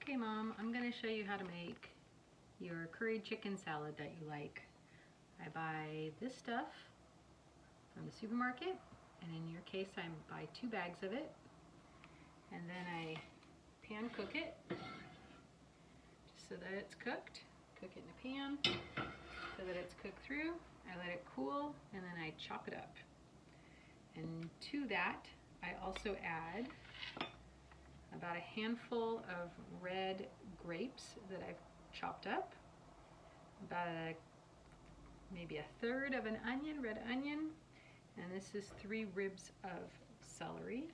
Okay, Mom, I'm going to show you how to make your curried chicken salad that you like. I buy this stuff from the supermarket, and in your case I buy 2 bags of it, and then I pan cook it just so that it's cooked. Cook it in a pan so that it's cooked through. I let it cool, and then I chop it up. And to that I also add about a handful of red grapes that I've chopped up, about maybe a third of an onion, red onion, and this is 3 ribs of celery.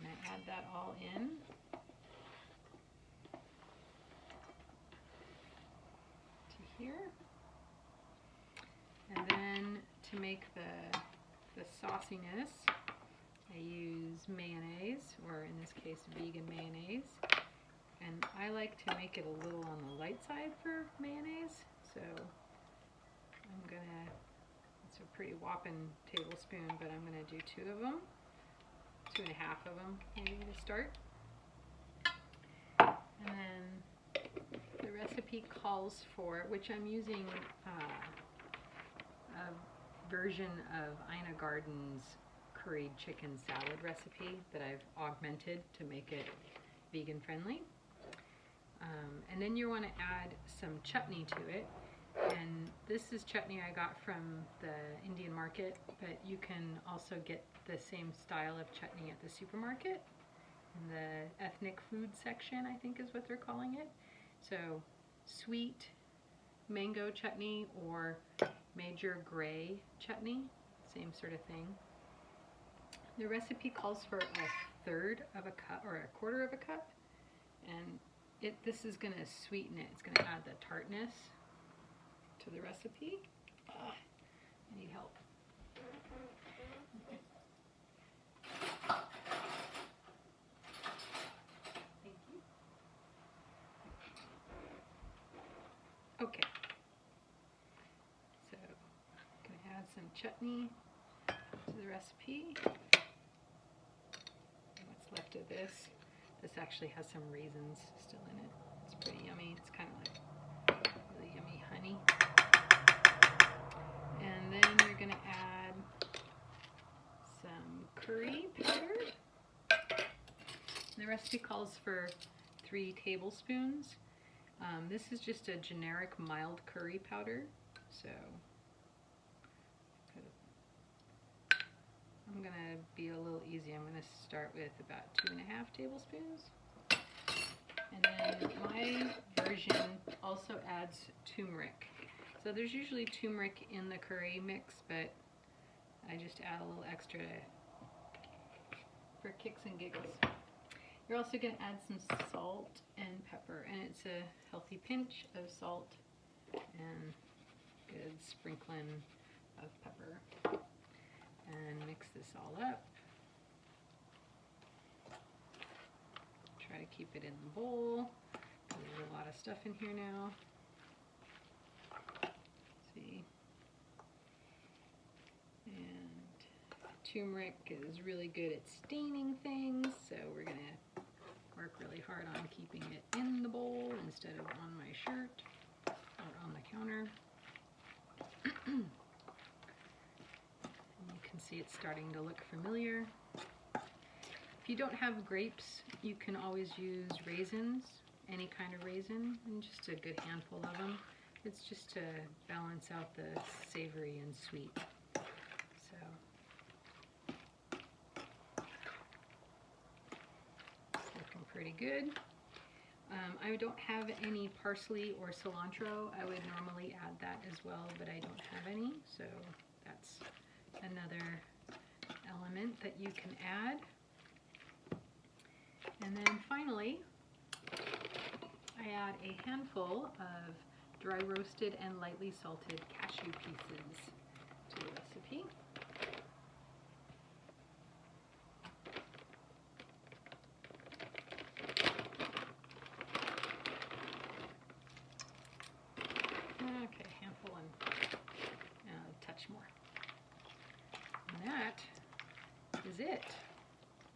And I add that all in. To here. And then to make the sauciness, I use mayonnaise, or in this case vegan mayonnaise, and I like to make it a little on the light side for mayonnaise, so I'm gonna, it's a pretty whopping tablespoon, but I'm gonna do 2 of them, 2 and a half of them maybe to start. And then the recipe calls for, which I'm using a version of Ina Garden's curried chicken salad recipe that I've augmented to make it vegan friendly. And then you want to add some chutney to it, and this is chutney I got from the Indian market, but you can also get the same style of chutney at the supermarket in the ethnic food section, I think is what they're calling it. So sweet mango chutney or major gray chutney, same sort of thing. The recipe calls for a third of a cup or a quarter of a cup, and this is going to sweeten it. It's going to add the tartness to the recipe. I need help. Thank you. Okay. So I'm going to add some chutney to the recipe. What's left of this. This actually has some raisins still in it. It's pretty yummy. It's kind of like really yummy honey. And then you're going to add some curry powder. And the recipe calls for 3 tablespoons. This is just a generic mild curry powder. So I'm going to be a little easy. I'm going to start with about 2.5 tablespoons. And then my version also adds turmeric. So there's usually turmeric in the curry mix, but I just add a little extra for kicks and giggles. You're also going to add some salt and pepper, and it's a healthy pinch of salt and good sprinkling of pepper. And mix this all up. Try to keep it in the bowl. There's a lot of stuff in here now. See? And turmeric is really good at staining things, so we're going to work really hard on keeping it in the bowl instead of on my shirt or on the counter. See, it's starting to look familiar. If you don't have grapes, you can always use raisins, any kind of raisin, and just a good handful of them. It's just to balance out the savory and sweet. So, it's looking pretty good. I don't have any parsley or cilantro. I would normally add that as well, but I don't have any, so that's another element that you can add. And then finally, I add a handful of dry roasted and lightly salted cashew pieces to the recipe. Okay, handful and a touch more. And that is it.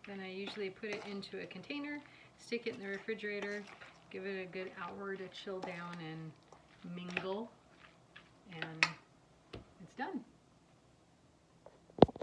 Then I usually put it into a container, stick it in the refrigerator, give it a good hour to chill down, and